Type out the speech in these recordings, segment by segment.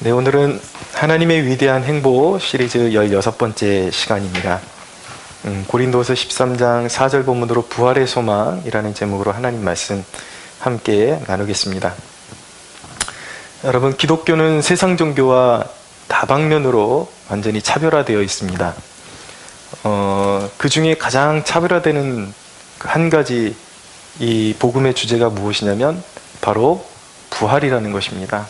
네, 오늘은 하나님의 위대한 행보 시리즈 16번째 시간입니다. 고린도서 13장 4절 본문으로 부활의 소망이라는 제목으로 하나님 말씀 함께 나누겠습니다. 여러분, 기독교는 세상 종교와 다방면으로 완전히 차별화되어 있습니다. 그 중에 가장 차별화되는 한 가지 이 복음의 주제가 무엇이냐면 바로 부활이라는 것입니다.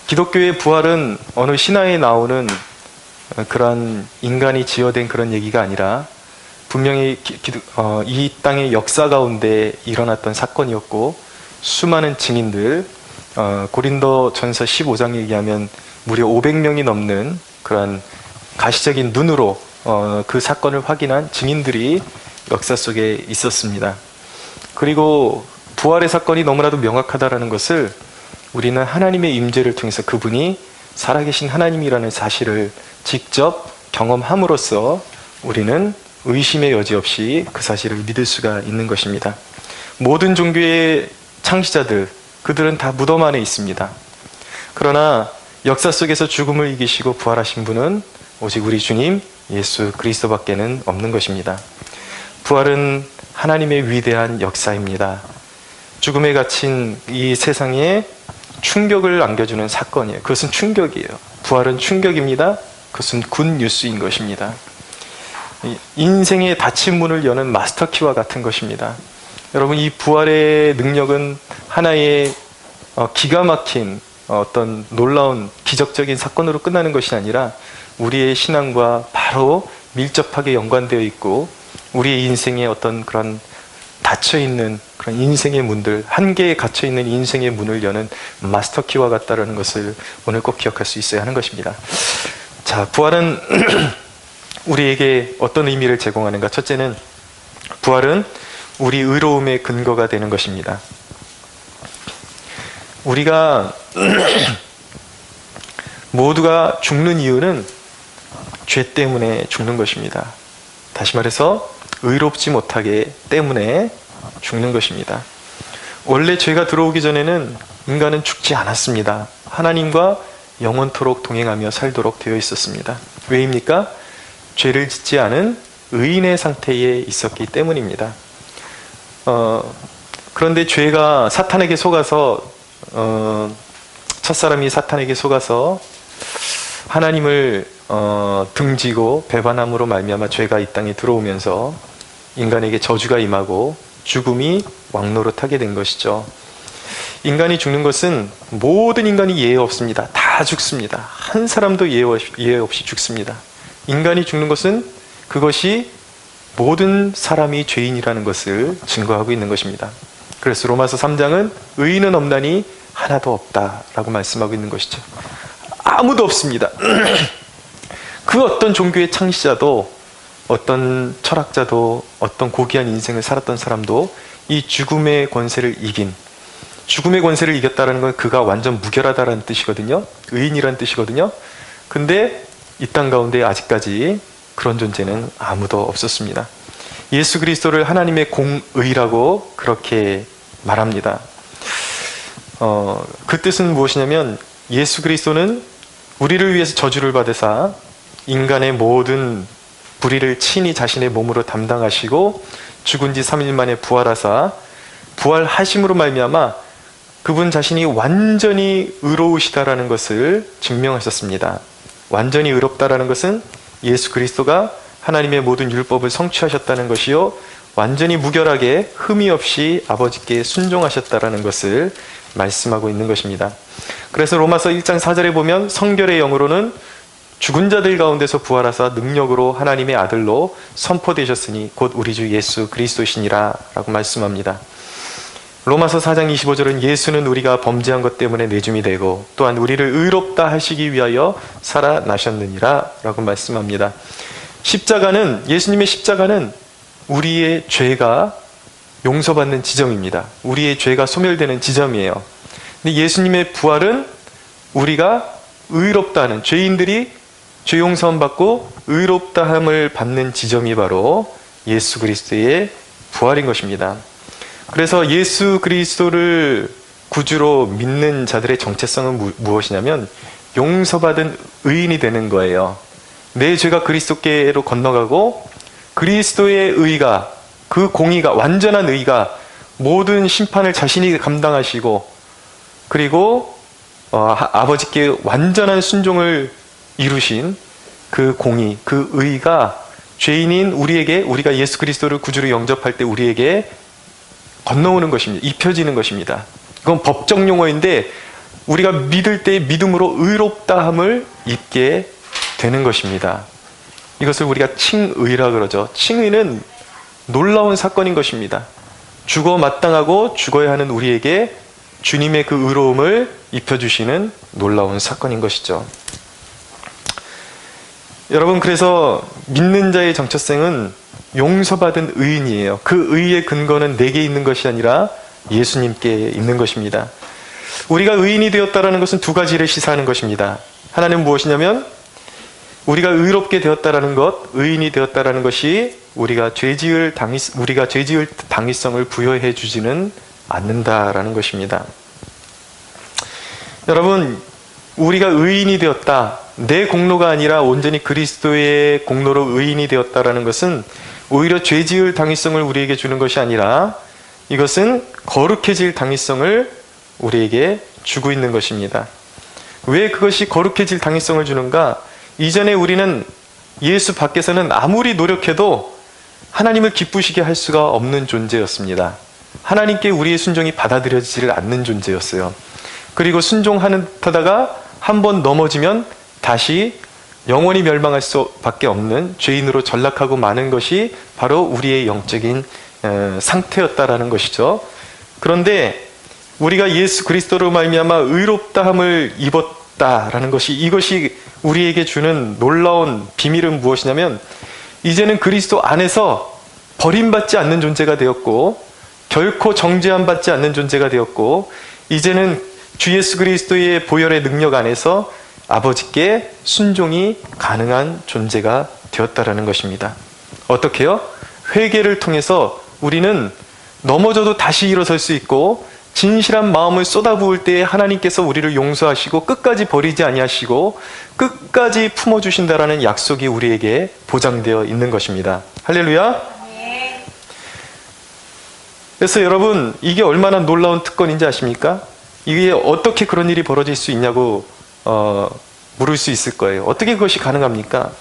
기독교의 부활은 어느 신화에 나오는 그러한 인간이 지어낸 그런 얘기가 아니라 분명히 이 땅의 역사 가운데 일어났던 사건이었고, 수많은 증인들, 고린도전서 15장에 얘기하면 무려 500명이 넘는 그러한 가시적인 눈으로 그 사건을 확인한 증인들이 역사 속에 있었습니다. 그리고 부활의 사건이 너무나도 명확하다는 것을 우리는 하나님의 임재를 통해서 그분이 살아계신 하나님이라는 사실을 직접 경험함으로써 우리는 의심의 여지 없이 그 사실을 믿을 수가 있는 것입니다. 모든 종교의 창시자들, 그들은 다 무덤 안에 있습니다. 그러나 역사 속에서 죽음을 이기시고 부활하신 분은 오직 우리 주님 예수 그리스도밖에는 없는 것입니다. 부활은 하나님의 위대한 역사입니다. 죽음에 갇힌 이 세상에 충격을 안겨주는 사건이에요. 그것은 충격이에요. 부활은 충격입니다. 그것은 굿 뉴스인 것입니다. 인생의 닫힌 문을 여는 마스터키와 같은 것입니다. 여러분, 이 부활의 능력은 하나의 기가 막힌 어떤 놀라운 기적적인 사건으로 끝나는 것이 아니라 우리의 신앙과 바로 밀접하게 연관되어 있고, 우리의 인생의 어떤 그런 닫혀있는 그런 인생의 문들, 한계에 갇혀있는 인생의 문을 여는 마스터키와 같다는 것을 오늘 꼭 기억할 수 있어야 하는 것입니다. 자, 부활은 우리에게 어떤 의미를 제공하는가? 첫째는 부활은 우리 의로움의 근거가 되는 것입니다. 우리가 모두가 죽는 이유는 죄 때문에 죽는 것입니다. 다시 말해서 의롭지 못하기 때문에 죽는 것입니다. 원래 죄가 들어오기 전에는 인간은 죽지 않았습니다. 하나님과 영원토록 동행하며 살도록 되어 있었습니다. 왜입니까? 죄를 짓지 않은 의인의 상태에 있었기 때문입니다. 그런데 죄가 사탄에게 속아서 첫사람이 사탄에게 속아서 하나님을 등지고 배반함으로 말미암아 죄가 이 땅에 들어오면서 인간에게 저주가 임하고 죽음이 왕노릇하게 된 것이죠. 인간이 죽는 것은 모든 인간이 예외 없습니다. 다 죽습니다. 한 사람도 예외 없이 죽습니다. 인간이 죽는 것은 그것이 모든 사람이 죄인이라는 것을 증거하고 있는 것입니다. 그래서 로마서 3장은 의인은 없나니 하나도 없다라고 말씀하고 있는 것이죠. 아무도 없습니다. 그 어떤 종교의 창시자도, 어떤 철학자도, 어떤 고귀한 인생을 살았던 사람도 이 죽음의 권세를 이겼다는 건 그가 완전 무결하다는 뜻이거든요. 의인이라는 뜻이거든요. 근데 이 땅 가운데 아직까지 그런 존재는 아무도 없었습니다. 예수 그리스도를 하나님의 공의라고 그렇게 말합니다. 그 뜻은 무엇이냐면, 예수 그리스도는 우리를 위해서 저주를 받으사 인간의 모든 불의를 친히 자신의 몸으로 담당하시고 죽은 지 3일 만에 부활하사 부활하심으로 말미암아 그분 자신이 완전히 의로우시다라는 것을 증명하셨습니다. 완전히 의롭다라는 것은 예수 그리스도가 하나님의 모든 율법을 성취하셨다는 것이요, 완전히 무결하게 흠이 없이 아버지께 순종하셨다라는 것을 말씀하고 있는 것입니다. 그래서 로마서 1장 4절에 보면 성결의 영으로는 죽은 자들 가운데서 부활하사 능력으로 하나님의 아들로 선포되셨으니 곧 우리 주 예수 그리스도시니라 라고 말씀합니다. 로마서 4장 25절은 예수는 우리가 범죄한 것 때문에 내줌이 되고 또한 우리를 의롭다 하시기 위하여 살아나셨느니라 라고 말씀합니다. 예수님의 십자가는 우리의 죄가 용서받는 지점입니다. 우리의 죄가 소멸되는 지점이에요. 근데 예수님의 부활은 우리가 의롭다는, 죄인들이 죄 용서함 받고 의롭다함을 받는 지점이 바로 예수 그리스도의 부활인 것입니다. 그래서 예수 그리스도를 구주로 믿는 자들의 정체성은 무엇이냐면 용서받은 의인이 되는 거예요. 내 죄가 그리스도께로 건너가고 그리스도의 의가, 그 공의가, 완전한 의가 모든 심판을 자신이 감당하시고, 그리고 아버지께 완전한 순종을 이루신 그 공의, 그 의가 죄인인 우리에게, 우리가 예수 그리스도를 구주로 영접할 때 우리에게 건너오는 것입니다. 입혀지는 것입니다. 이건 법적 용어인데 우리가 믿을 때 믿음으로 의롭다함을 입게 되는 것입니다. 이것을 우리가 칭의라 그러죠. 칭의는 놀라운 사건인 것입니다. 죽어 마땅하고 죽어야 하는 우리에게 주님의 그 의로움을 입혀주시는 놀라운 사건인 것이죠. 여러분, 그래서 믿는 자의 정체성은 용서받은 의인이에요. 그 의의 근거는 내게 있는 것이 아니라 예수님께 있는 것입니다. 우리가 의인이 되었다는 것은 두 가지를 시사하는 것입니다. 하나는 무엇이냐면 우리가 의롭게 되었다는 것, 의인이 되었다는 것이 우리가 죄지을 당위성을 부여해 주지는 않는다라는 것입니다. 여러분, 우리가 의인이 되었다, 내 공로가 아니라 온전히 그리스도의 공로로 의인이 되었다라는 것은 오히려 죄지을 당위성을 우리에게 주는 것이 아니라 이것은 거룩해질 당위성을 우리에게 주고 있는 것입니다. 왜 그것이 거룩해질 당위성을 주는가? 이전에 우리는 예수 밖에서는 아무리 노력해도 하나님을 기쁘시게 할 수가 없는 존재였습니다. 하나님께 우리의 순종이 받아들여지질 않는 존재였어요. 그리고 순종하는 듯하다가 한번 넘어지면 다시 영원히 멸망할 수밖에 없는 죄인으로 전락하고 마는 것이 바로 우리의 영적인 상태였다라는 것이죠. 그런데 우리가 예수 그리스도로 말미암아 의롭다함을 입었다라는 것이, 이것이 우리에게 주는 놀라운 비밀은 무엇이냐면 이제는 그리스도 안에서 버림받지 않는 존재가 되었고 결코 정죄함받지 않는 존재가 되었고 이제는 주 예수 그리스도의 보혈의 능력 안에서 아버지께 순종이 가능한 존재가 되었다라는 것입니다. 어떻게요? 회개를 통해서 우리는 넘어져도 다시 일어설 수 있고 진실한 마음을 쏟아부을 때 하나님께서 우리를 용서하시고 끝까지 버리지 아니하시고 끝까지 품어주신다라는 약속이 우리에게 보장되어 있는 것입니다. 할렐루야. 그래서 여러분, 이게 얼마나 놀라운 특권인지 아십니까? 이게 어떻게 그런 일이 벌어질 수 있냐고 물을 수 있을 거예요. 어떻게 그것이 가능합니까?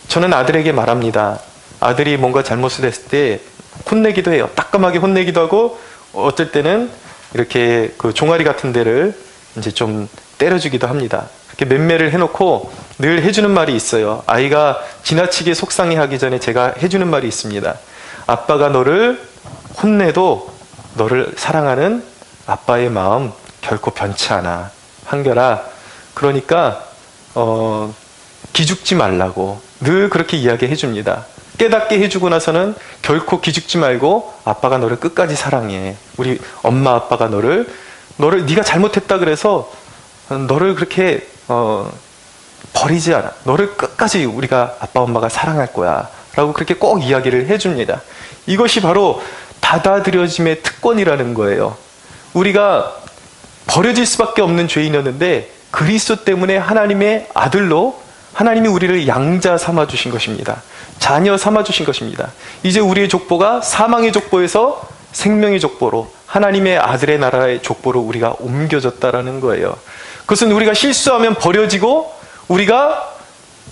저는 아들에게 말합니다. 아들이 뭔가 잘못을 했을 때 혼내기도 해요. 따끔하게 혼내기도 하고 어떨 때는 이렇게 그 종아리 같은 데를 이제 좀 때려주기도 합니다. 이렇게 맴매를 해놓고 늘 해주는 말이 있어요. 아이가 지나치게 속상해하기 전에 제가 해주는 말이 있습니다. 아빠가 너를 혼내도 너를 사랑하는 아빠의 마음 결코 변치 않아. 한결아, 그러니까 기죽지 말라고 늘 그렇게 이야기해 줍니다. 깨닫게 해주고 나서는 결코 기죽지 말고 아빠가 너를 끝까지 사랑해. 우리 엄마 아빠가 너를 네가 잘못했다 그래서 너를 그렇게 버리지 않아. 너를 끝까지 우리가 아빠 엄마가 사랑할 거야 라고 그렇게 꼭 이야기를 해줍니다. 이것이 바로 받아들여짐의 특권이라는 거예요. 우리가 버려질 수밖에 없는 죄인이었는데 그리스도 때문에 하나님의 아들로 하나님이 우리를 양자 삼아주신 것입니다. 자녀 삼아주신 것입니다. 이제 우리의 족보가 사망의 족보에서 생명의 족보로, 하나님의 아들의 나라의 족보로 우리가 옮겨졌다라는 거예요. 그것은 우리가 실수하면 버려지고 우리가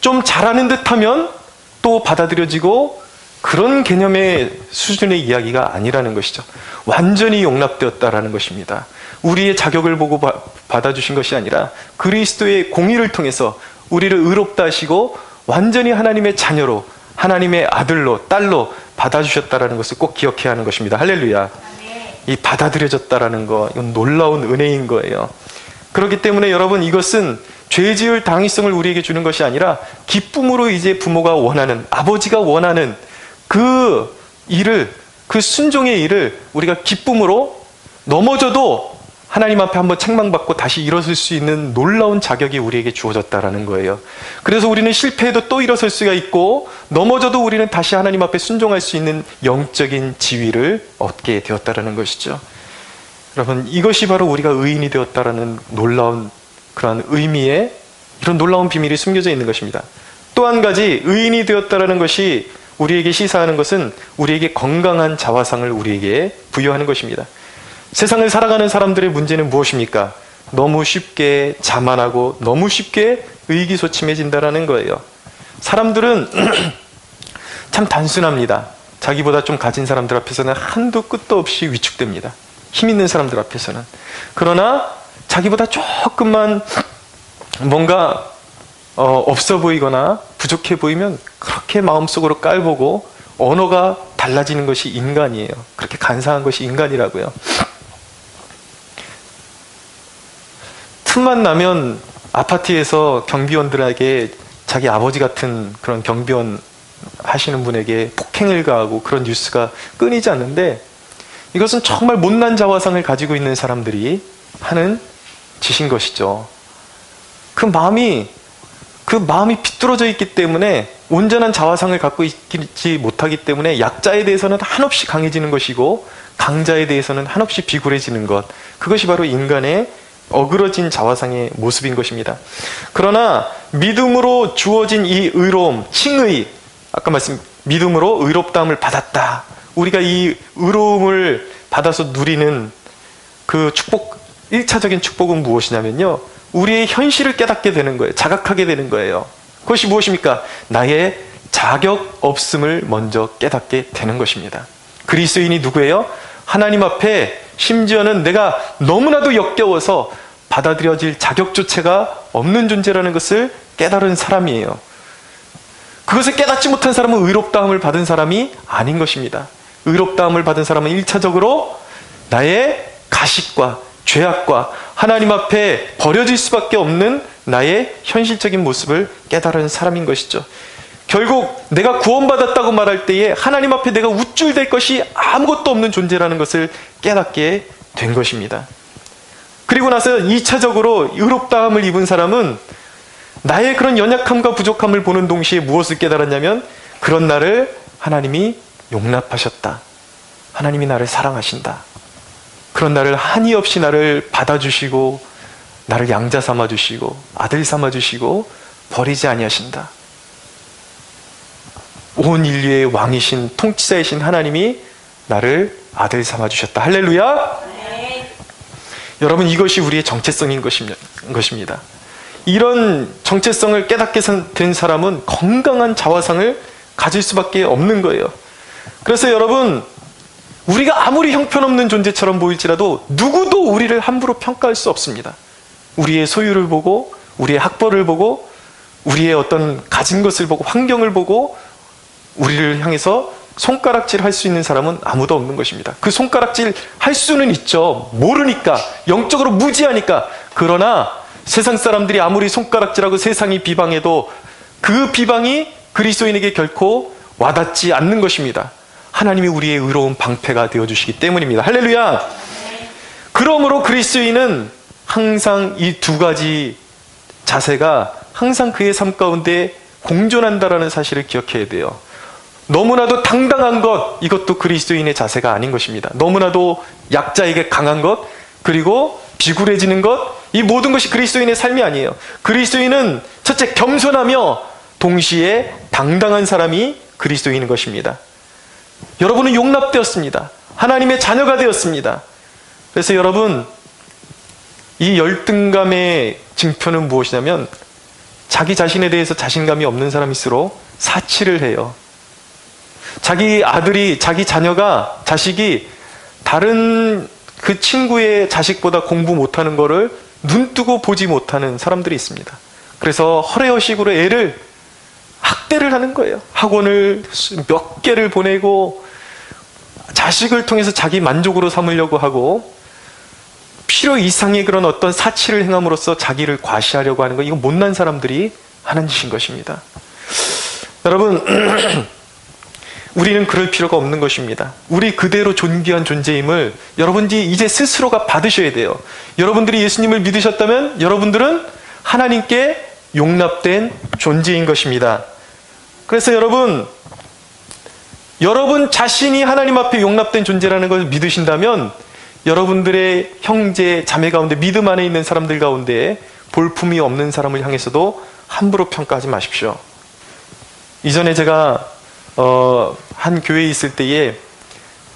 좀 잘하는 듯하면 또 받아들여지고 그런 개념의 수준의 이야기가 아니라는 것이죠. 완전히 용납되었다라는 것입니다. 우리의 자격을 보고 받아주신 것이 아니라 그리스도의 공의를 통해서 우리를 의롭다 하시고 완전히 하나님의 자녀로, 하나님의 아들로, 딸로 받아주셨다라는 것을 꼭 기억해야 하는 것입니다. 할렐루야. 이 받아들여졌다라는 거, 이건 놀라운 은혜인 거예요. 그렇기 때문에 여러분, 이것은 죄지을 당위성을 우리에게 주는 것이 아니라 기쁨으로 이제 부모가 원하는, 아버지가 원하는 그 일을, 그 순종의 일을 우리가 기쁨으로 넘어져도 하나님 앞에 한번 책망받고 다시 일어설 수 있는 놀라운 자격이 우리에게 주어졌다라는 거예요. 그래서 우리는 실패해도 또 일어설 수가 있고 넘어져도 우리는 다시 하나님 앞에 순종할 수 있는 영적인 지위를 얻게 되었다라는 것이죠. 여러분, 이것이 바로 우리가 의인이 되었다라는 놀라운 그러한 의미의 이런 놀라운 비밀이 숨겨져 있는 것입니다. 또 한 가지, 의인이 되었다라는 것이 우리에게 시사하는 것은 우리에게 건강한 자화상을 우리에게 부여하는 것입니다. 세상을 살아가는 사람들의 문제는 무엇입니까? 너무 쉽게 자만하고 너무 쉽게 의기소침해진다라는 거예요. 사람들은 참 단순합니다. 자기보다 좀 가진 사람들 앞에서는 한도 끝도 없이 위축됩니다. 힘 있는 사람들 앞에서는. 그러나 자기보다 조금만 뭔가 없어 보이거나 부족해 보이면 그렇게 마음속으로 깔보고 언어가 달라지는 것이 인간이에요. 그렇게 간사한 것이 인간이라고요. 틈만 나면 아파트에서 경비원들에게 자기 아버지 같은 그런 경비원 하시는 분에게 폭행을 가하고 그런 뉴스가 끊이지 않는데, 이것은 정말 못난 자화상을 가지고 있는 사람들이 하는 짓인 것이죠. 그 마음이 비뚤어져 있기 때문에, 온전한 자화상을 갖고 있지 못하기 때문에 약자에 대해서는 한없이 강해지는 것이고 강자에 대해서는 한없이 비굴해지는 것, 그것이 바로 인간의 어그러진 자화상의 모습인 것입니다. 그러나 믿음으로 주어진 이 의로움, 칭의, 아까 믿음으로 의롭다함을 받았다. 우리가 이 의로움을 받아서 누리는 그 축복, 1차적인 축복은 무엇이냐면요, 우리의 현실을 깨닫게 되는 거예요. 자각하게 되는 거예요. 그것이 무엇입니까? 나의 자격 없음을 먼저 깨닫게 되는 것입니다. 그리스도인이 누구예요? 하나님 앞에 심지어는 내가 너무나도 역겨워서 받아들여질 자격조차가 없는 존재라는 것을 깨달은 사람이에요. 그것을 깨닫지 못한 사람은 의롭다함을 받은 사람이 아닌 것입니다. 의롭다함을 받은 사람은 1차적으로 나의 가식과 죄악과 하나님 앞에 버려질 수밖에 없는 나의 현실적인 모습을 깨달은 사람인 것이죠. 결국 내가 구원받았다고 말할 때에 하나님 앞에 내가 우쭐댈 것이 아무것도 없는 존재라는 것을 깨닫게 된 것입니다. 그리고 나서 2차적으로 의롭다함을 입은 사람은 나의 그런 연약함과 부족함을 보는 동시에 무엇을 깨달았냐면, 그런 나를 하나님이 용납하셨다. 하나님이 나를 사랑하신다. 그런 나를 한이 없이 나를 받아주시고 나를 양자 삼아주시고 아들 삼아주시고 버리지 아니하신다. 온 인류의 왕이신 통치자이신 하나님이 나를 아들 삼아주셨다. 할렐루야. 네. 여러분, 이것이 우리의 정체성인 것입니다. 이런 정체성을 깨닫게 된 사람은 건강한 자화상을 가질 수밖에 없는 거예요. 그래서 여러분, 우리가 아무리 형편없는 존재처럼 보일지라도 누구도 우리를 함부로 평가할 수 없습니다. 우리의 소유를 보고, 우리의 학벌을 보고, 우리의 어떤 가진 것을 보고, 환경을 보고 우리를 향해서 손가락질 할 수 있는 사람은 아무도 없는 것입니다. 그 손가락질 할 수는 있죠. 모르니까, 영적으로 무지하니까. 그러나 세상 사람들이 아무리 손가락질하고 세상이 비방해도 그 비방이 그리스도인에게 결코 와닿지 않는 것입니다. 하나님이 우리의 의로운 방패가 되어주시기 때문입니다. 할렐루야. 그러므로 그리스도인은 항상 이 두 가지 자세가 항상 그의 삶 가운데 공존한다라는 사실을 기억해야 돼요. 너무나도 당당한 것, 이것도 그리스도인의 자세가 아닌 것입니다. 너무나도 약자에게 강한 것, 그리고 비굴해지는 것, 이 모든 것이 그리스도인의 삶이 아니에요. 그리스도인은 첫째 겸손하며 동시에 당당한 사람이 그리스도인인 것입니다. 여러분은 용납되었습니다. 하나님의 자녀가 되었습니다. 그래서 여러분, 이 열등감의 증표는 무엇이냐면, 자기 자신에 대해서 자신감이 없는 사람일수록 사치를 해요. 자기 아들이, 자기 자녀가, 자식이 다른 그 친구의 자식보다 공부 못하는 거를 눈뜨고 보지 못하는 사람들이 있습니다. 그래서 허례허식으로 애를 학대를 하는 거예요. 학원을 몇 개를 보내고 자식을 통해서 자기 만족으로 삼으려고 하고 필요 이상의 그런 어떤 사치를 행함으로써 자기를 과시하려고 하는 거, 이거 못난 사람들이 하는 짓인 것입니다. 여러분, 우리는 그럴 필요가 없는 것입니다. 우리 그대로 존귀한 존재임을 여러분들이 이제 스스로가 받으셔야 돼요. 여러분들이 예수님을 믿으셨다면 여러분들은 하나님께 용납된 존재인 것입니다. 그래서 여러분 자신이 하나님 앞에 용납된 존재라는 것을 믿으신다면 여러분들의 형제, 자매 가운데 믿음 안에 있는 사람들 가운데 볼품이 없는 사람을 향해서도 함부로 평가하지 마십시오. 이전에 제가 한 교회에 있을 때에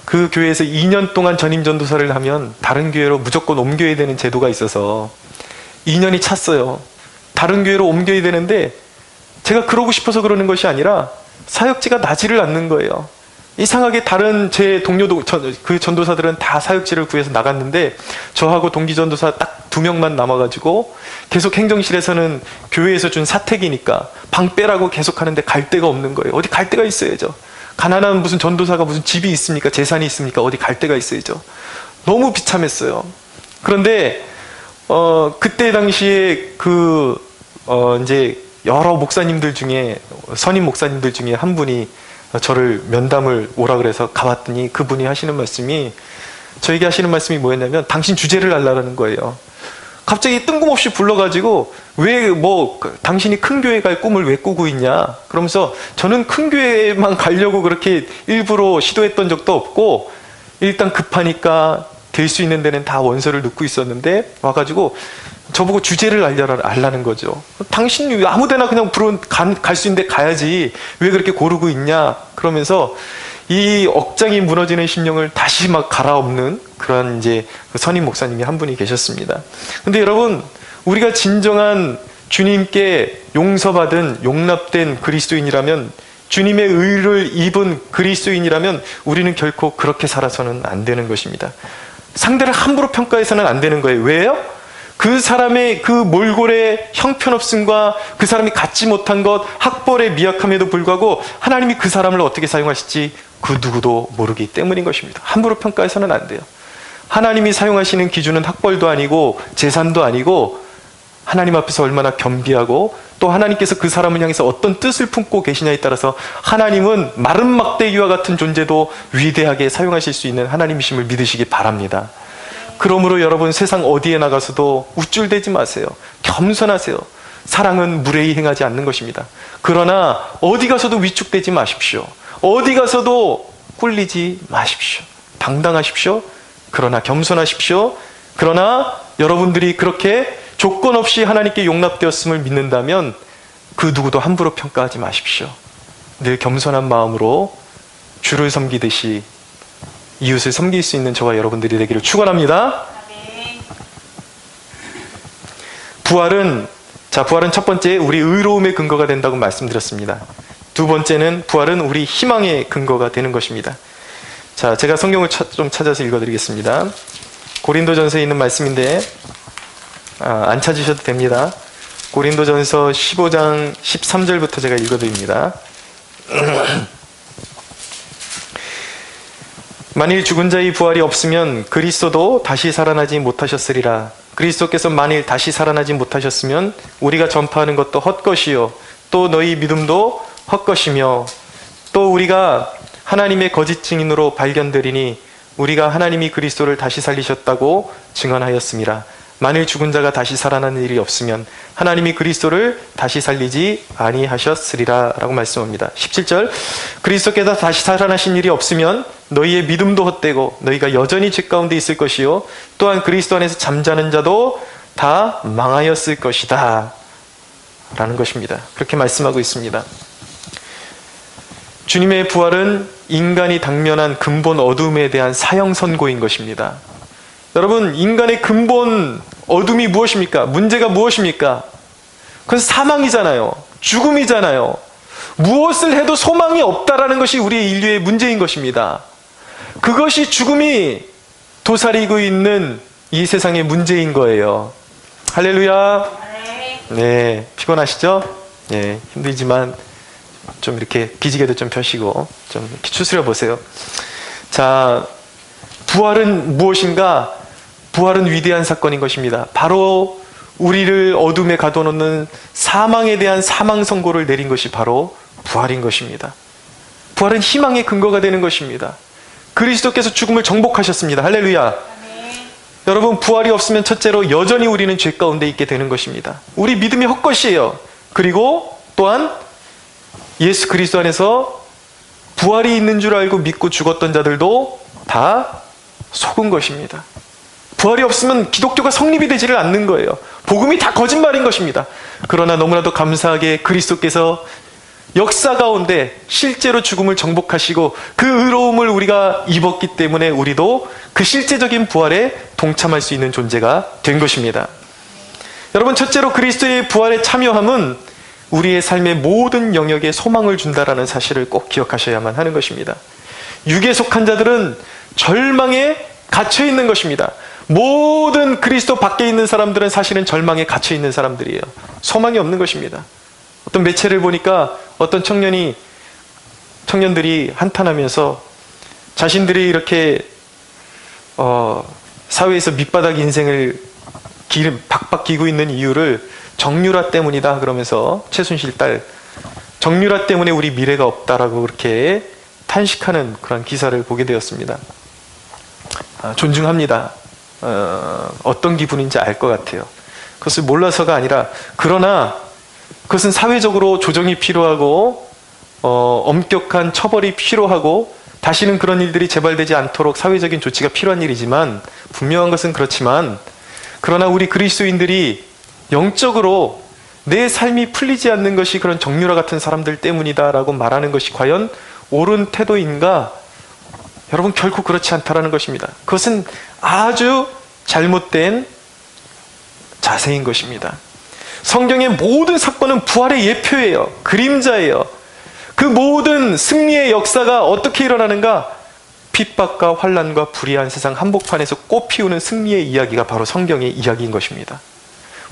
그 교회에서 2년 동안 전임 전도사를 하면 다른 교회로 무조건 옮겨야 되는 제도가 있어서 2년이 찼어요. 다른 교회로 옮겨야 되는데 제가 그러고 싶어서 그러는 것이 아니라 사역지가 나지를 않는 거예요. 이상하게 다른 제 동료도 그 전도사들은 다 사역지를 구해서 나갔는데 저하고 동기 전도사 딱 2명만 남아가지고 계속 행정실에서는 교회에서 준 사택이니까 방 빼라고 계속 하는데 갈 데가 없는 거예요. 어디 갈 데가 있어야죠. 가난한 무슨 전도사가 무슨 집이 있습니까? 재산이 있습니까? 어디 갈 데가 있어야죠. 너무 비참했어요. 그런데 그때 당시에 이제 여러 목사님들 중에 선임 목사님들 중에 한 분이 저를 면담을 오라 그래서 가봤더니 그분이 하시는 말씀이 저에게 하시는 말씀이 뭐였냐면 당신 주제를 알라라는 거예요. 갑자기 뜬금없이 불러가지고 당신이 큰 교회 갈 꿈을 왜 꾸고 있냐 그러면서 저는 큰 교회만 가려고 그렇게 일부러 시도했던 적도 없고 일단 급하니까 될 수 있는 데는 다 원서를 넣고 있었는데 와가지고 저보고 주제를 알라는 거죠. 당신 아무데나 그냥 갈 수 있는데 가야지 왜 그렇게 고르고 있냐 그러면서 이 억장이 무너지는 심령을 다시 막 갈아엎는 그런 이제 선임 목사님이 한 분이 계셨습니다. 근데 여러분, 우리가 진정한 주님께 용서받은 용납된 그리스도인이라면, 주님의 의를 입은 그리스도인이라면 우리는 결코 그렇게 살아서는 안 되는 것입니다. 상대를 함부로 평가해서는 안 되는 거예요. 왜요? 그 사람의 그 몰골의 형편없음과 그 사람이 갖지 못한 것, 학벌의 미약함에도 불구하고 하나님이 그 사람을 어떻게 사용하실지 그 누구도 모르기 때문인 것입니다. 함부로 평가해서는 안 돼요. 하나님이 사용하시는 기준은 학벌도 아니고 재산도 아니고 하나님 앞에서 얼마나 겸비하고 또 하나님께서 그 사람을 향해서 어떤 뜻을 품고 계시냐에 따라서 하나님은 마른 막대기와 같은 존재도 위대하게 사용하실 수 있는 하나님이심을 믿으시기 바랍니다. 그러므로 여러분, 세상 어디에 나가서도 우쭐대지 마세요. 겸손하세요. 사랑은 무례히 행하지 않는 것입니다. 그러나 어디 가서도 위축되지 마십시오. 어디 가서도 꿀리지 마십시오. 당당하십시오. 그러나 겸손하십시오. 그러나 여러분들이 그렇게 조건 없이 하나님께 용납되었음을 믿는다면 그 누구도 함부로 평가하지 마십시오. 늘 겸손한 마음으로 주를 섬기듯이 이웃을 섬길 수 있는 저와 여러분들이 되기를 축원합니다. 부활은 첫 번째 우리 의로움의 근거가 된다고 말씀드렸습니다. 두 번째는 부활은 우리 희망의 근거가 되는 것입니다. 자, 제가 성경을 좀 찾아서 읽어드리겠습니다. 고린도전서에 있는 말씀인데 안 찾으셔도 됩니다. 고린도전서 15장 13절부터 제가 읽어드립니다. 만일 죽은 자의 부활이 없으면 그리스도도 다시 살아나지 못하셨으리라. 그리스도께서 만일 다시 살아나지 못하셨으면 우리가 전파하는 것도 헛것이요 또 너희 믿음도 헛것이며 또 우리가 하나님의 거짓 증인으로 발견되리니 우리가 하나님이 그리스도를 다시 살리셨다고 증언하였음이라. 만일 죽은 자가 다시 살아나는 일이 없으면 하나님이 그리스도를 다시 살리지 아니하셨으리라 라고 말씀합니다. 17절, 그리스도께서 다시 살아나신 일이 없으면 너희의 믿음도 헛되고 너희가 여전히 죄 가운데 있을 것이요 또한 그리스도 안에서 잠자는 자도 다 망하였을 것이다 라는 것입니다. 그렇게 말씀하고 있습니다. 주님의 부활은 인간이 당면한 근본 어둠에 대한 사형 선고인 것입니다. 여러분, 인간의 근본 어둠이 무엇입니까? 문제가 무엇입니까? 그건 사망이잖아요. 죽음이잖아요. 무엇을 해도 소망이 없다라는 것이 우리의 인류의 문제인 것입니다. 그것이 죽음이 도사리고 있는 이 세상의 문제인 거예요. 할렐루야. 네, 피곤하시죠? 네, 힘들지만 좀 이렇게 기지개도 좀 펴시고 좀 이렇게 추스려 보세요. 자, 부활은 무엇인가? 부활은 위대한 사건인 것입니다. 바로 우리를 어둠에 가둬놓는 사망에 대한 사망 선고를 내린 것이 바로 부활인 것입니다. 부활은 희망의 근거가 되는 것입니다. 그리스도께서 죽음을 정복하셨습니다. 할렐루야. 여러분, 부활이 없으면 첫째로 여전히 우리는 죄 가운데 있게 되는 것입니다. 우리 믿음이 헛것이에요. 그리고 또한 예수 그리스도 안에서 부활이 있는 줄 알고 믿고 죽었던 자들도 다 속은 것입니다. 부활이 없으면 기독교가 성립이 되지를 않는 거예요. 복음이 다 거짓말인 것입니다. 그러나 너무나도 감사하게 그리스도께서 역사 가운데 실제로 죽음을 정복하시고 그 의로움을 우리가 입었기 때문에 우리도 그 실제적인 부활에 동참할 수 있는 존재가 된 것입니다. 여러분, 첫째로 그리스도의 부활에 참여함은 우리의 삶의 모든 영역에 소망을 준다라는 사실을 꼭 기억하셔야만 하는 것입니다. 육에 속한 자들은 절망에 갇혀 있는 것입니다. 모든 그리스도 밖에 있는 사람들은 사실은 절망에 갇혀 있는 사람들이에요. 소망이 없는 것입니다. 어떤 매체를 보니까 어떤 청년들이 한탄하면서 자신들이 이렇게 사회에서 밑바닥 인생을 박박 기고 있는 이유를 정유라 때문이다 그러면서, 최순실 딸 정유라 때문에 우리 미래가 없다라고 그렇게 탄식하는 그런 기사를 보게 되었습니다. 존중합니다. 어떤 기분인지 알 것 같아요. 그것을 몰라서가 아니라, 그러나 그것은 사회적으로 조정이 필요하고 엄격한 처벌이 필요하고 다시는 그런 일들이 재발되지 않도록 사회적인 조치가 필요한 일이지만, 분명한 것은 그렇지만, 그러나 우리 그리스도인들이 영적으로 내 삶이 풀리지 않는 것이 그런 정유라 같은 사람들 때문이다라고 말하는 것이 과연 옳은 태도인가? 여러분, 결코 그렇지 않다라는 것입니다. 그것은 아주 잘못된 자세인 것입니다. 성경의 모든 사건은 부활의 예표예요. 그림자예요. 그 모든 승리의 역사가 어떻게 일어나는가? 핍박과 환난과 불의한 세상 한복판에서 꽃피우는 승리의 이야기가 바로 성경의 이야기인 것입니다.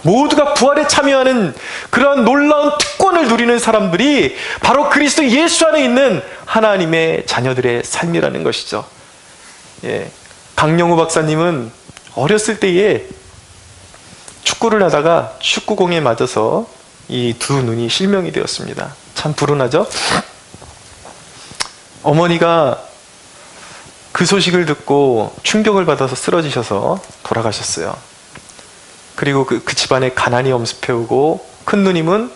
모두가 부활에 참여하는 그러한 놀라운 특권을 누리는 사람들이 바로 그리스도 예수 안에 있는 하나님의 자녀들의 삶이라는 것이죠. 강영우 박사님은 어렸을 때에 축구를 하다가 축구공에 맞아서 이 두 눈이 실명이 되었습니다. 참 불운하죠? 어머니가 그 소식을 듣고 충격을 받아서 쓰러지셔서 돌아가셨어요. 그리고 그 집안에 가난이 엄습해오고 큰 누님은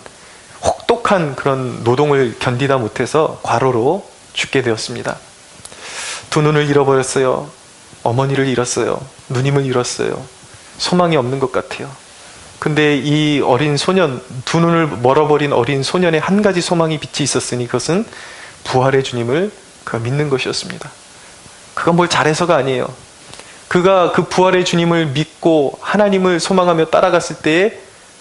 혹독한 그런 노동을 견디다 못해서 과로로 죽게 되었습니다. 두 눈을 잃어버렸어요. 어머니를 잃었어요. 누님을 잃었어요. 소망이 없는 것 같아요. 근데 이 어린 소년, 두 눈을 멀어버린 어린 소년의 한 가지 소망이 빛이 있었으니 그것은 부활의 주님을 그가 믿는 것이었습니다. 그가 뭘 잘해서가 아니에요. 그가 그 부활의 주님을 믿고 하나님을 소망하며 따라갔을 때에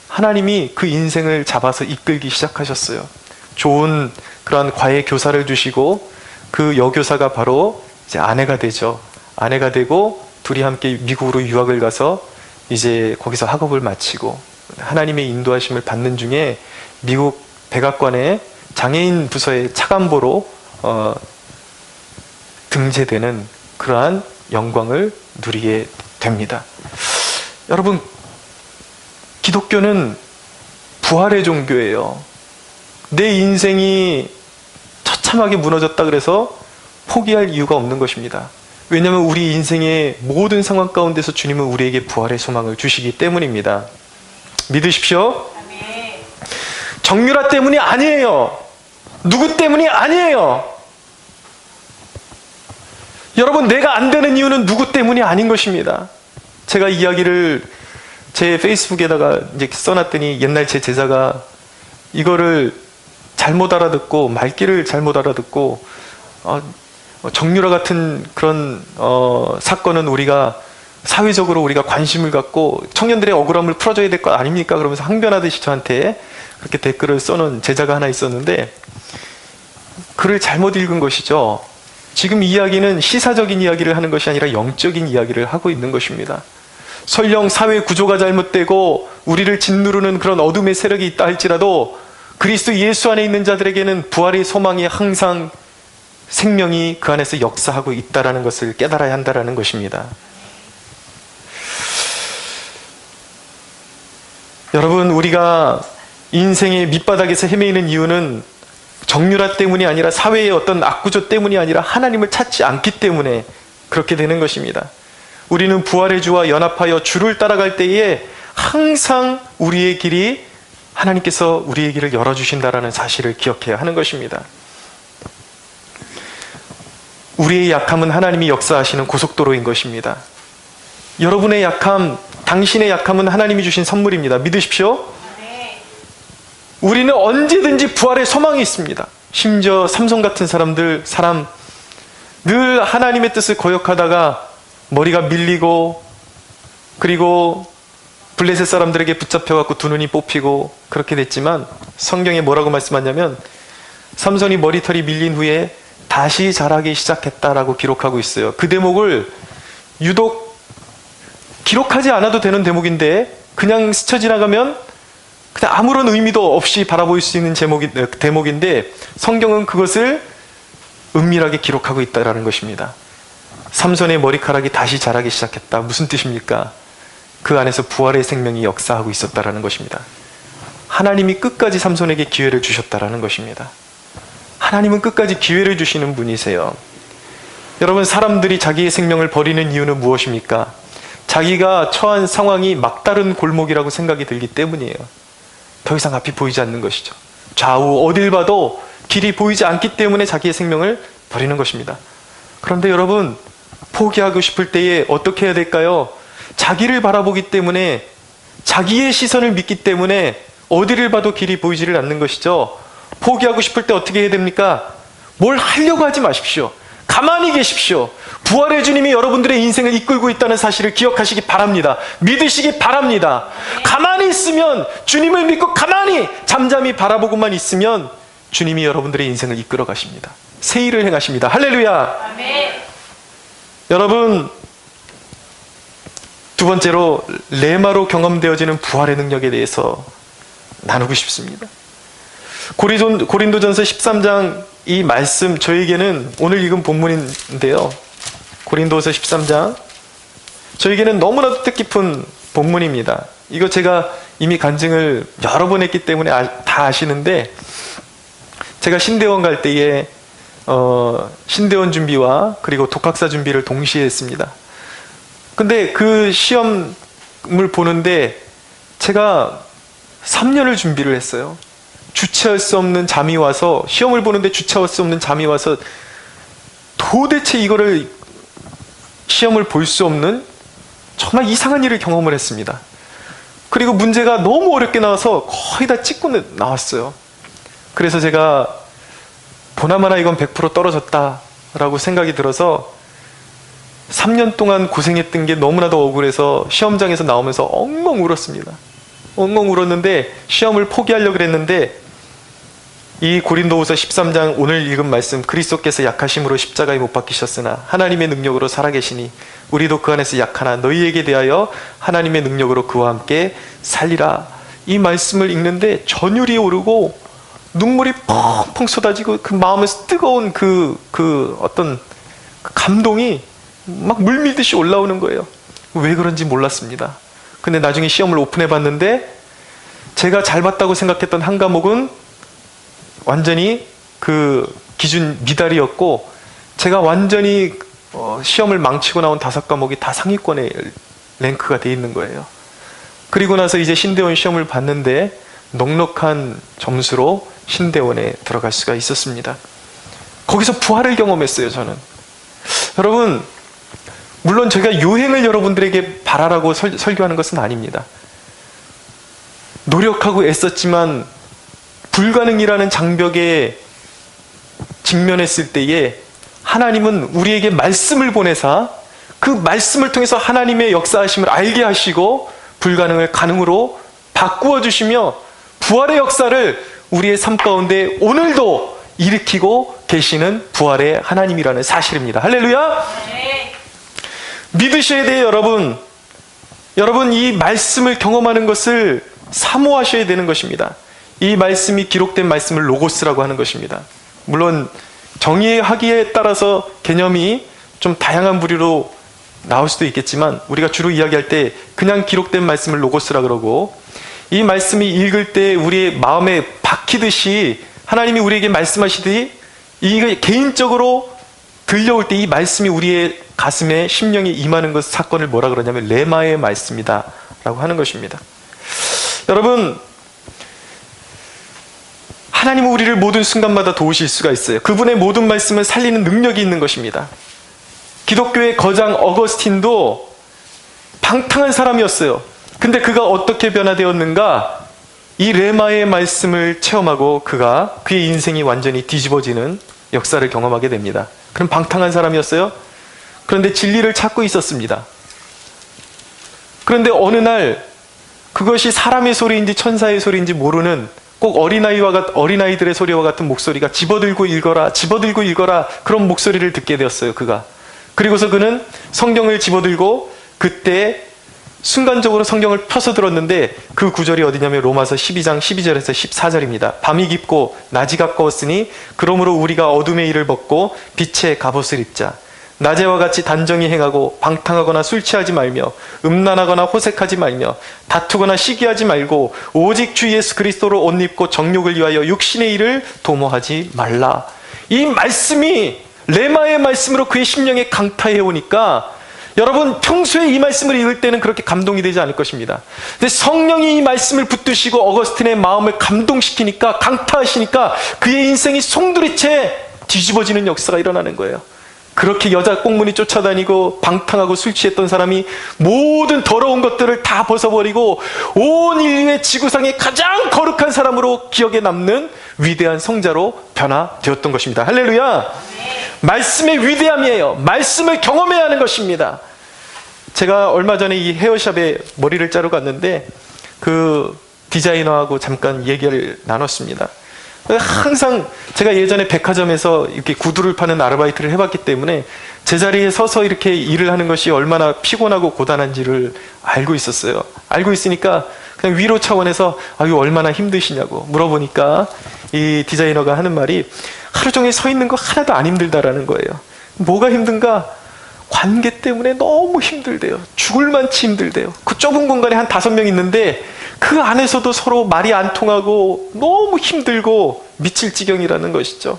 하나님이 그 인생을 잡아서 이끌기 시작하셨어요. 좋은 그러한 과외 교사를 주시고 그 여교사가 바로 이제 아내가 되죠. 아내가 되고 둘이 함께 미국으로 유학을 가서 이제 거기서 학업을 마치고 하나님의 인도하심을 받는 중에 미국 백악관의 장애인 부서의 차관보로 등재되는 그러한 영광을 누리게 됩니다. 여러분, 기독교는 부활의 종교예요. 내 인생이 처참하게 무너졌다 그래서 포기할 이유가 없는 것입니다. 왜냐하면 우리 인생의 모든 상황 가운데서 주님은 우리에게 부활의 소망을 주시기 때문입니다. 믿으십시오. 정유라 때문이 아니에요. 누구 때문이 아니에요. 여러분, 내가 안 되는 이유는 누구 때문이 아닌 것입니다. 제가 이야기를 제 페이스북에다가 이제 써놨더니 옛날 제 제자가 이거를 잘못 알아듣고 말귀를 잘못 알아듣고 정유라 같은 그런 사건은 우리가 사회적으로 우리가 관심을 갖고 청년들의 억울함을 풀어줘야 될 것 아닙니까? 그러면서 항변하듯이 저한테 그렇게 댓글을 써놓은 제자가 하나 있었는데 글을 잘못 읽은 것이죠. 지금 이야기는 시사적인 이야기를 하는 것이 아니라 영적인 이야기를 하고 있는 것입니다. 설령 사회 구조가 잘못되고 우리를 짓누르는 그런 어둠의 세력이 있다 할지라도 그리스도 예수 안에 있는 자들에게는 부활의 소망이 항상 생명이 그 안에서 역사하고 있다는 것을 깨달아야 한다는 것입니다. 여러분, 우리가 인생의 밑바닥에서 헤매이는 이유는 정유라 때문이 아니라 사회의 어떤 악구조 때문이 아니라 하나님을 찾지 않기 때문에 그렇게 되는 것입니다. 우리는 부활의 주와 연합하여 주를 따라갈 때에 항상 우리의 길이 하나님께서 우리의 길을 열어주신다는 사실을 기억해야 하는 것입니다. 우리의 약함은 하나님이 역사하시는 고속도로인 것입니다. 여러분의 약함, 당신의 약함은 하나님이 주신 선물입니다. 믿으십시오. 우리는 언제든지 부활의 소망이 있습니다. 심지어 삼손 같은 사람 늘 하나님의 뜻을 거역하다가 머리가 밀리고, 그리고 블레셋 사람들에게 붙잡혀갖고 두 눈이 뽑히고 그렇게 됐지만, 성경에 뭐라고 말씀하냐면 삼손이 머리털이 밀린 후에 다시 자라기 시작했다라고 기록하고 있어요. 그 대목을 유독 기록하지 않아도 되는 대목인데 그냥 스쳐 지나가면 그냥 아무런 의미도 없이 바라볼 수 있는 대목인데, 성경은 그것을 은밀하게 기록하고 있다는 것입니다. 삼손의 머리카락이 다시 자라기 시작했다. 무슨 뜻입니까? 그 안에서 부활의 생명이 역사하고 있었다는 것입니다. 하나님이 끝까지 삼손에게 기회를 주셨다는 것입니다. 하나님은 끝까지 기회를 주시는 분이세요. 여러분, 사람들이 자기의 생명을 버리는 이유는 무엇입니까? 자기가 처한 상황이 막다른 골목이라고 생각이 들기 때문이에요. 더 이상 앞이 보이지 않는 것이죠. 좌우 어딜 봐도 길이 보이지 않기 때문에 자기의 생명을 버리는 것입니다. 그런데 여러분, 포기하고 싶을 때에 어떻게 해야 될까요? 자기를 바라보기 때문에, 자기의 시선을 믿기 때문에 어디를 봐도 길이 보이지를 않는 것이죠. 포기하고 싶을 때 어떻게 해야 됩니까? 뭘 하려고 하지 마십시오. 가만히 계십시오. 부활의 주님이 여러분들의 인생을 이끌고 있다는 사실을 기억하시기 바랍니다. 믿으시기 바랍니다. 가만히 있으면, 주님을 믿고 가만히 잠잠히 바라보고만 있으면 주님이 여러분들의 인생을 이끌어 가십니다. 새 일을 행하십니다. 할렐루야. 아멘. 여러분, 두 번째로 레마로 경험되어지는 부활의 능력에 대해서 나누고 싶습니다. 고린도전서 13장 이 말씀, 저에게는 오늘 읽은 본문인데요. 고린도서 13장, 저에게는 너무나도 뜻깊은 본문입니다. 이거 제가 이미 간증을 여러 번 했기 때문에 다 아시는데, 제가 신대원 갈 때에 신대원 준비와 그리고 독학사 준비를 동시에 했습니다. 근데 그 시험을 보는데 제가 3년을 준비를 했어요. 주체할 수 없는 잠이 와서, 시험을 보는데 주체할 수 없는 잠이 와서 도대체 이거를 시험을 볼 수 없는 정말 이상한 일을 경험을 했습니다. 그리고 문제가 너무 어렵게 나와서 거의 다 찍고 나왔어요. 그래서 제가 보나마나 이건 100% 떨어졌다라고 생각이 들어서 3년 동안 고생했던 게 너무나도 억울해서 시험장에서 나오면서 엉엉 울었습니다. 엉엉 울었는데 시험을 포기하려고 그랬는데, 이 고린도후서 13장 오늘 읽은 말씀, 그리스도께서 약하심으로 십자가에 못 박히셨으나 하나님의 능력으로 살아계시니 우리도 그 안에서 약하나 너희에게 대하여 하나님의 능력으로 그와 함께 살리라. 이 말씀을 읽는데 전율이 오르고 눈물이 펑펑 쏟아지고, 그 마음에서 뜨거운 그 어떤 감동이 막 물밀듯이 올라오는 거예요. 왜 그런지 몰랐습니다. 근데 나중에 시험을 오픈해 봤는데, 제가 잘 봤다고 생각했던 한 과목은 완전히 그 기준 미달이었고, 제가 완전히 시험을 망치고 나온 5과목이 다 상위권에 랭크가 돼 있는 거예요. 그리고 나서 이제 신대원 시험을 봤는데 넉넉한 점수로 신대원에 들어갈 수가 있었습니다. 거기서 부활을 경험했어요, 저는. 여러분, 물론 제가 요행을 여러분들에게 바라라고 설교하는 것은 아닙니다. 노력하고 애썼지만 불가능이라는 장벽에 직면했을 때에 하나님은 우리에게 말씀을 보내사 그 말씀을 통해서 하나님의 역사하심을 알게 하시고 불가능을 가능으로 바꾸어 주시며 부활의 역사를 우리의 삶 가운데 오늘도 일으키고 계시는 부활의 하나님이라는 사실입니다. 할렐루야! 네. 믿으셔야 돼요, 여러분. 여러분, 이 말씀을 경험하는 것을 사모하셔야 되는 것입니다. 이 말씀이 기록된 말씀을 로고스라고 하는 것입니다. 물론 정의하기에 따라서 개념이 좀 다양한 부류로 나올 수도 있겠지만, 우리가 주로 이야기할 때 그냥 기록된 말씀을 로고스라 그러고, 이 말씀이 읽을 때 우리의 마음에 박히듯이 하나님이 우리에게 말씀하시듯이 이게 개인적으로 들려올 때 이 말씀이 우리의 가슴에 심령에 임하는 것, 사건을 뭐라 그러냐면 레마의 말씀이다 라고 하는 것입니다. 여러분, 하나님은 우리를 모든 순간마다 도우실 수가 있어요. 그분의 모든 말씀을 살리는 능력이 있는 것입니다. 기독교의 거장 어거스틴도 방탕한 사람이었어요. 근데 그가 어떻게 변화되었는가? 이 레마의 말씀을 체험하고 그의 인생이 완전히 뒤집어지는 역사를 경험하게 됩니다. 그럼 방탕한 사람이었어요? 그런데 진리를 찾고 있었습니다. 그런데 어느 날 그것이 사람의 소리인지 천사의 소리인지 모르는 꼭 어린아이들의 소리와 같은 목소리가 집어들고 읽어라 그런 목소리를 듣게 되었어요. 그리고서 그는 성경을 집어들고 그때 순간적으로 성경을 펴서 들었는데 그 구절이 어디냐면 로마서 12장 12절에서 14절입니다. 밤이 깊고 낮이 가까웠으니 그러므로 우리가 어둠의 일을 벗고 빛의 갑옷을 입자. 낮에와 같이 단정히 행하고 방탕하거나 술 취하지 말며 음란하거나 호색하지 말며 다투거나 시기하지 말고 오직 주 예수 그리스도로 옷 입고 정욕을 위하여 육신의 일을 도모하지 말라. 이 말씀이 레마의 말씀으로 그의 심령에 강타해 오니까 여러분 평소에 이 말씀을 읽을 때는 그렇게 감동이 되지 않을 것입니다. 근데 성령이 이 말씀을 붙드시고 어거스틴의 마음을 감동시키니까 강타하시니까 그의 인생이 송두리째 뒤집어지는 역사가 일어나는 거예요. 그렇게 여자 꽁무니 쫓아다니고 방탕하고 술 취했던 사람이 모든 더러운 것들을 다 벗어버리고 온 인류의 지구상의 가장 거룩한 사람으로 기억에 남는 위대한 성자로 변화되었던 것입니다. 할렐루야! 말씀의 위대함이에요. 말씀을 경험해야 하는 것입니다. 제가 얼마 전에 이 헤어샵에 머리를 자르러 갔는데 그 디자이너하고 잠깐 얘기를 나눴습니다. 항상 제가 예전에 백화점에서 이렇게 구두를 파는 아르바이트를 해봤기 때문에 제자리에 서서 이렇게 일을 하는 것이 얼마나 피곤하고 고단한지를 알고 있었어요. 알고 있으니까 그냥 위로 차원에서 이거 얼마나 힘드시냐고 물어보니까 이 디자이너가 하는 말이 하루 종일 서 있는 거 하나도 안 힘들다라는 거예요. 뭐가 힘든가? 관계 때문에 너무 힘들대요. 죽을 만치 힘들대요. 그 좁은 공간에 한 5명 있는데 그 안에서도 서로 말이 안 통하고 너무 힘들고 미칠 지경이라는 것이죠.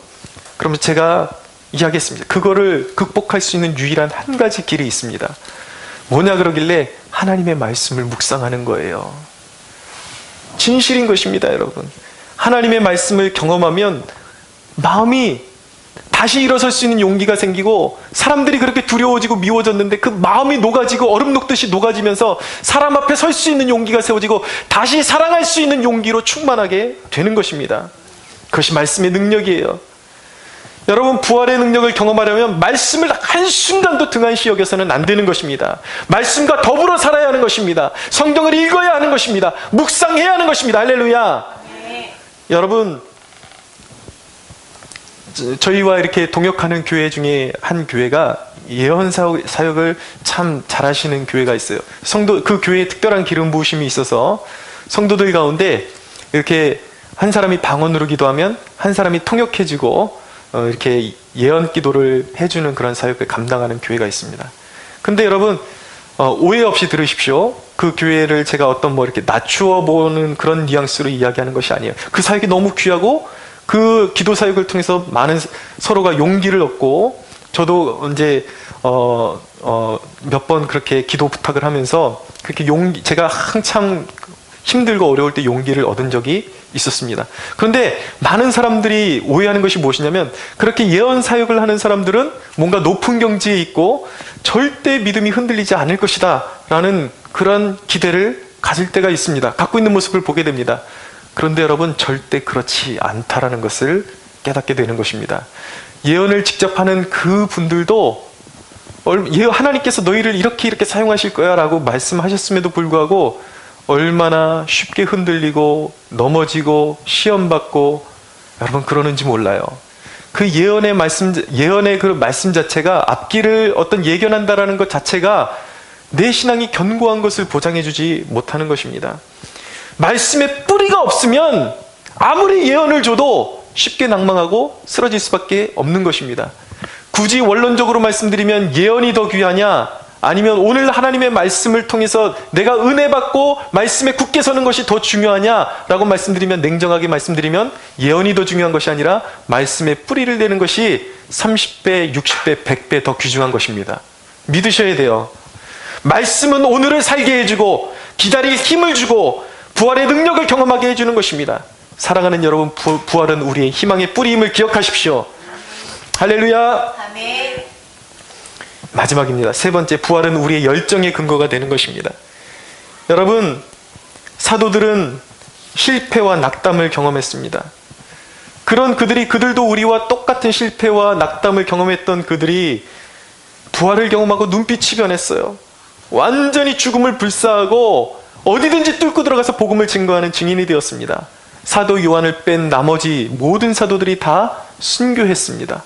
그러면 제가 이야기했습니다. 그거를 극복할 수 있는 유일한 한 가지 길이 있습니다. 뭐냐 그러길래 하나님의 말씀을 묵상하는 거예요. 진실인 것입니다, 여러분. 하나님의 말씀을 경험하면 마음이 다시 일어설 수 있는 용기가 생기고 사람들이 그렇게 두려워지고 미워졌는데 그 마음이 녹아지고 얼음 녹듯이 녹아지면서 사람 앞에 설 수 있는 용기가 세워지고 다시 사랑할 수 있는 용기로 충만하게 되는 것입니다. 그것이 말씀의 능력이에요. 여러분 부활의 능력을 경험하려면 말씀을 한순간도 등한시 여겨서는 안 되는 것입니다. 말씀과 더불어 살아야 하는 것입니다. 성경을 읽어야 하는 것입니다. 묵상해야 하는 것입니다. 할렐루야. 네. 여러분 저희와 이렇게 동역하는 교회 중에 한 교회가 예언 사역을 참 잘하시는 교회가 있어요. 그 교회에 특별한 기름 부으심이 있어서 성도들 가운데 이렇게 한 사람이 방언으로 기도하면 한 사람이 통역해주고 이렇게 예언 기도를 해주는 그런 사역을 감당하는 교회가 있습니다. 근데 여러분 오해 없이 들으십시오. 그 교회를 제가 어떤 이렇게 낮추어 보는 그런 뉘앙스로 이야기하는 것이 아니에요. 그 사역이 너무 귀하고 그 기도 사역을 통해서 많은 서로가 용기를 얻고 저도 이제 몇 번 그렇게 기도 부탁을 하면서 그렇게 제가 한참 힘들고 어려울 때 용기를 얻은 적이 있었습니다. 그런데 많은 사람들이 오해하는 것이 무엇이냐면 그렇게 예언 사역을 하는 사람들은 뭔가 높은 경지에 있고 절대 믿음이 흔들리지 않을 것이다 라는 그런 기대를 가질 때가 있습니다. 갖고 있는 모습을 보게 됩니다. 그런데 여러분 절대 그렇지 않다라는 것을 깨닫게 되는 것입니다. 예언을 직접 하는 그 분들도 하나님께서 너희를 이렇게 사용하실 거야 라고 말씀하셨음에도 불구하고 얼마나 쉽게 흔들리고 넘어지고 시험받고 여러분 그러는지 몰라요. 그 예언의 그 말씀 자체가 앞길을 어떤 예견한다라는 것 자체가 내 신앙이 견고한 것을 보장해주지 못하는 것입니다. 말씀에 뿌리가 없으면 아무리 예언을 줘도 쉽게 낭망하고 쓰러질 수밖에 없는 것입니다. 굳이 원론적으로 말씀드리면 예언이 더 귀하냐 아니면 오늘 하나님의 말씀을 통해서 내가 은혜 받고 말씀에 굳게 서는 것이 더 중요하냐라고 말씀드리면 냉정하게 말씀드리면 예언이 더 중요한 것이 아니라 말씀에 뿌리를 내는 것이 30배, 60배, 100배 더 귀중한 것입니다. 믿으셔야 돼요. 말씀은 오늘을 살게 해주고 기다릴 힘을 주고 부활의 능력을 경험하게 해주는 것입니다. 사랑하는 여러분, 부활은 우리의 희망의 뿌리임을 기억하십시오. 할렐루야. 아멘. 마지막입니다. 세 번째, 부활은 우리의 열정의 근거가 되는 것입니다. 여러분, 사도들은 실패와 낙담을 경험했습니다. 그들도 우리와 똑같은 실패와 낙담을 경험했던 그들이 부활을 경험하고 눈빛이 변했어요. 완전히 죽음을 불사하고 어디든지 뚫고 들어가서 복음을 증거하는 증인이 되었습니다. 사도 요한을 뺀 나머지 모든 사도들이 다 순교했습니다.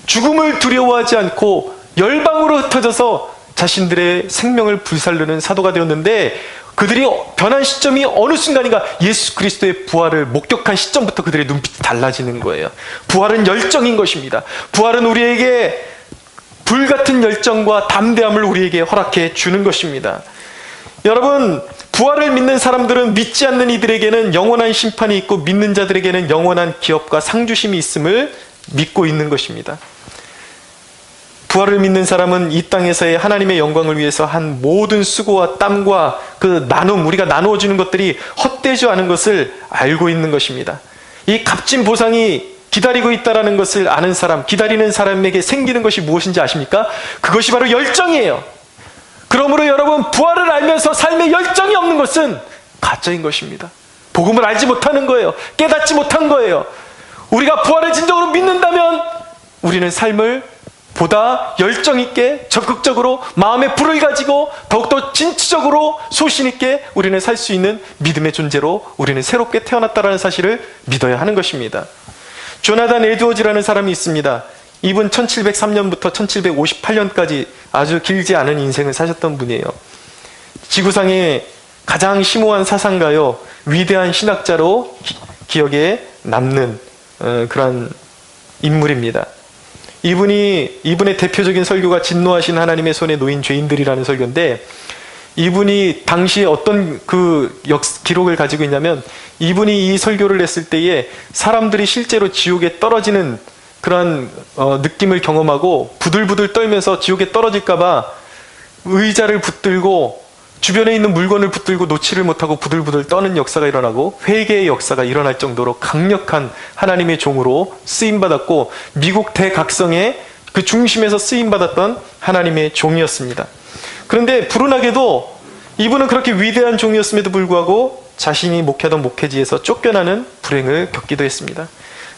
죽음을 두려워하지 않고 열방으로 흩어져서 자신들의 생명을 불살르는 사도가 되었는데, 그들이 변한 시점이 어느 순간인가 예수 그리스도의 부활을 목격한 시점부터 그들의 눈빛이 달라지는 거예요. 부활은 열정인 것입니다. 부활은 우리에게 불같은 열정과 담대함을 우리에게 허락해 주는 것입니다. 여러분, 부활을 믿는 사람들은 믿지 않는 이들에게는 영원한 심판이 있고 믿는 자들에게는 영원한 기업과 상주심이 있음을 믿고 있는 것입니다. 부활을 믿는 사람은 이 땅에서의 하나님의 영광을 위해서 한 모든 수고와 땀과 그 나눔, 우리가 나누어 주는 것들이 헛되지 않은 것을 알고 있는 것입니다. 이 값진 보상이 기다리고 있다는 것을 아는 사람, 기다리는 사람에게 생기는 것이 무엇인지 아십니까? 그것이 바로 열정이에요. 그러므로 여러분, 부활을 알면서 삶에 열정이 없는 것은 가짜인 것입니다. 복음을 알지 못하는 거예요. 깨닫지 못한 거예요. 우리가 부활을 진정으로 믿는다면 우리는 삶을 보다 열정 있게 적극적으로 마음의 불을 가지고 더욱더 진취적으로 소신 있게 우리는 살 수 있는 믿음의 존재로 우리는 새롭게 태어났다는 사실을 믿어야 하는 것입니다. 조나단 에드워즈라는 사람이 있습니다. 이분 1703년부터 1758년까지 아주 길지 않은 인생을 사셨던 분이에요. 지구상의 가장 심오한 사상가요, 위대한 신학자로 기억에 남는 그런 인물입니다. 이분의 대표적인 설교가 진노하신 하나님의 손에 놓인 죄인들이라는 설교인데, 이분이 당시에 어떤 기록을 가지고 있냐면, 이분이 이 설교를 했을 때에 사람들이 실제로 지옥에 떨어지는 그런 느낌을 경험하고 부들부들 떨면서 지옥에 떨어질까봐 의자를 붙들고 주변에 있는 물건을 붙들고 놓지를 못하고 부들부들 떠는 역사가 일어나고 회개의 역사가 일어날 정도로 강력한 하나님의 종으로 쓰임받았고, 미국 대각성의 그 중심에서 쓰임받았던 하나님의 종이었습니다. 그런데 불운하게도 이분은 그렇게 위대한 종이었음에도 불구하고 자신이 목회하던 목회지에서 쫓겨나는 불행을 겪기도 했습니다.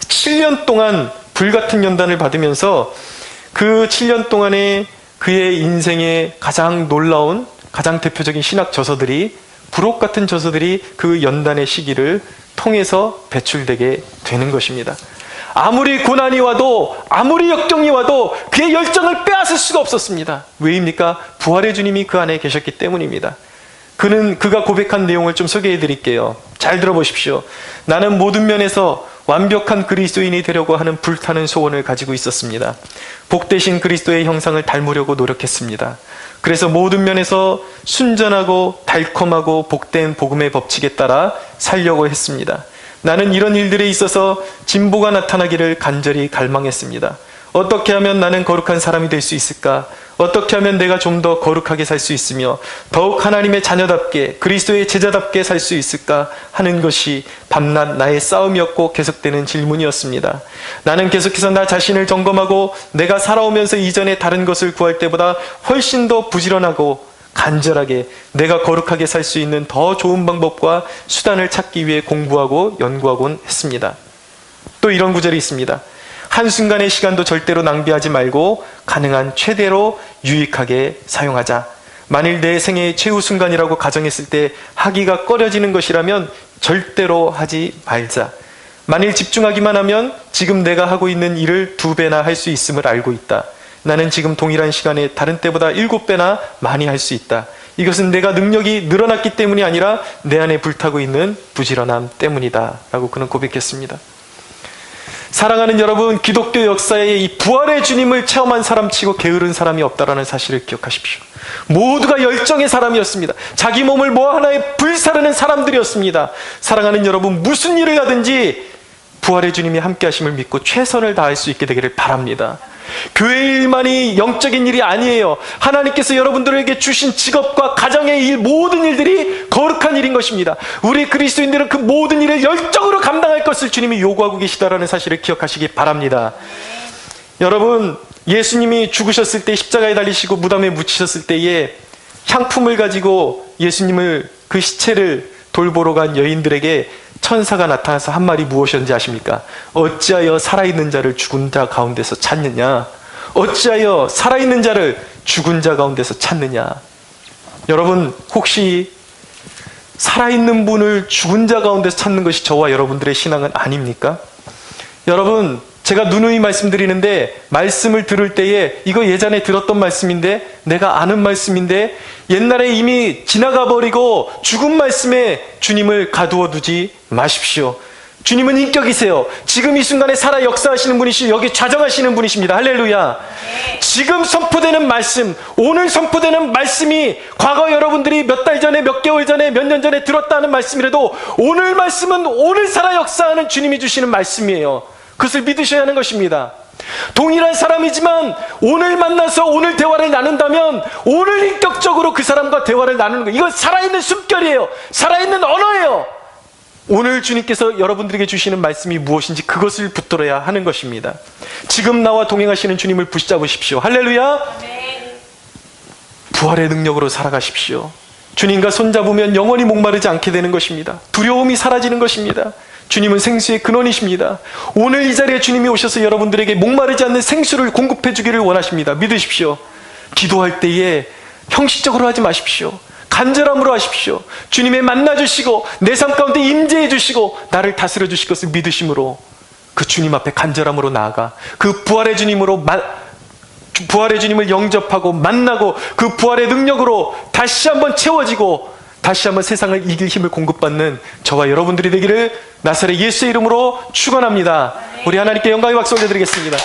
7년 동안 불같은 연단을 받으면서 그 7년 동안에 그의 인생의 가장 놀라운, 가장 대표적인 신학 저서들이, 부록 같은 저서들이 그 연단의 시기를 통해서 배출되게 되는 것입니다. 아무리 고난이 와도, 아무리 역경이 와도 그의 열정을 빼앗을 수가 없었습니다. 왜입니까? 부활의 주님이 그 안에 계셨기 때문입니다. 그가 고백한 내용을 좀 소개해 드릴게요. 잘 들어보십시오. 나는 모든 면에서 완벽한 그리스도인이 되려고 하는 불타는 소원을 가지고 있었습니다. 복되신 그리스도의 형상을 닮으려고 노력했습니다. 그래서 모든 면에서 순전하고 달콤하고 복된 복음의 법칙에 따라 살려고 했습니다. 나는 이런 일들에 있어서 진보가 나타나기를 간절히 갈망했습니다. 어떻게 하면 나는 거룩한 사람이 될 수 있을까? 어떻게 하면 내가 좀 더 거룩하게 살 수 있으며 더욱 하나님의 자녀답게, 그리스도의 제자답게 살 수 있을까 하는 것이 밤낮 나의 싸움이었고 계속되는 질문이었습니다. 나는 계속해서 나 자신을 점검하고 내가 살아오면서 이전에 다른 것을 구할 때보다 훨씬 더 부지런하고 간절하게 내가 거룩하게 살 수 있는 더 좋은 방법과 수단을 찾기 위해 공부하고 연구하곤 했습니다. 또 이런 구절이 있습니다. 한순간의 시간도 절대로 낭비하지 말고 가능한 최대로 유익하게 사용하자. 만일 내 생애의 최후 순간이라고 가정했을 때 하기가 꺼려지는 것이라면 절대로 하지 말자. 만일 집중하기만 하면 지금 내가 하고 있는 일을 2배나 할 수 있음을 알고 있다. 나는 지금 동일한 시간에 다른 때보다 7배나 많이 할 수 있다. 이것은 내가 능력이 늘어났기 때문이 아니라 내 안에 불타고 있는 부지런함 때문이다. 라고 그는 고백했습니다. 사랑하는 여러분, 기독교 역사에 이 부활의 주님을 체험한 사람 치고 게으른 사람이 없다라는 사실을 기억하십시오. 모두가 열정의 사람이었습니다. 자기 몸을 뭐 하나에 불사르는 사람들이었습니다. 사랑하는 여러분, 무슨 일을 하든지 부활의 주님이 함께 하심을 믿고 최선을 다할 수 있게 되기를 바랍니다. 교회 일만이 영적인 일이 아니에요. 하나님께서 여러분들에게 주신 직업과 가정의 일, 모든 일들이 거룩한 일인 것입니다. 우리 그리스도인들은 그 모든 일을 열정으로 감당할 것을 주님이 요구하고 계시다라는 사실을 기억하시기 바랍니다. 여러분, 예수님이 죽으셨을 때 십자가에 달리시고 무덤에 묻히셨을 때에 향품을 가지고 예수님을 그 시체를 돌보러 간 여인들에게 천사가 나타나서 한 말이 무엇이었는지 아십니까? 어찌하여 살아있는 자를 죽은 자 가운데서 찾느냐? 어찌하여 살아있는 자를 죽은 자 가운데서 찾느냐? 여러분, 혹시 살아있는 분을 죽은 자 가운데서 찾는 것이 저와 여러분들의 신앙은 아닙니까? 여러분, 제가 누누이 말씀드리는데, 말씀을 들을 때에 이거 예전에 들었던 말씀인데, 내가 아는 말씀인데, 옛날에 이미 지나가 버리고 죽은 말씀에 주님을 가두어 두지 마십시오. 주님은 인격이세요. 지금 이 순간에 살아 역사하시는 분이시고 여기 좌정하시는 분이십니다. 할렐루야. 지금 선포되는 말씀, 오늘 선포되는 말씀이 과거 여러분들이 몇 달 전에, 몇 개월 전에, 몇 년 전에 들었다는 말씀이라도 오늘 말씀은 오늘 살아 역사하는 주님이 주시는 말씀이에요. 그것을 믿으셔야 하는 것입니다. 동일한 사람이지만 오늘 만나서 오늘 대화를 나눈다면 오늘 인격적으로 그 사람과 대화를 나누는 거예요. 이건 살아있는 숨결이에요. 살아있는 언어예요. 오늘 주님께서 여러분들에게 주시는 말씀이 무엇인지 그것을 붙들어야 하는 것입니다. 지금 나와 동행하시는 주님을 붙잡으십시오. 할렐루야. 부활의 능력으로 살아가십시오. 주님과 손잡으면 영원히 목마르지 않게 되는 것입니다. 두려움이 사라지는 것입니다. 주님은 생수의 근원이십니다. 오늘 이 자리에 주님이 오셔서 여러분들에게 목마르지 않는 생수를 공급해 주기를 원하십니다. 믿으십시오. 기도할 때에 형식적으로 하지 마십시오. 간절함으로 하십시오. 주님의 만나주시고 내 삶 가운데 임재해 주시고 나를 다스려 주실 것을 믿으심으로 그 주님 앞에 간절함으로 나아가 그 부활의 주님으로 부활의 주님을 영접하고 만나고 그 부활의 능력으로 다시 한번 채워지고 다시 한번 세상을 이길 힘을 공급받는 저와 여러분들이 되기를 나사렛 예수의 이름으로 축원합니다. 우리 하나님께 영광의 박수 올려드리겠습니다.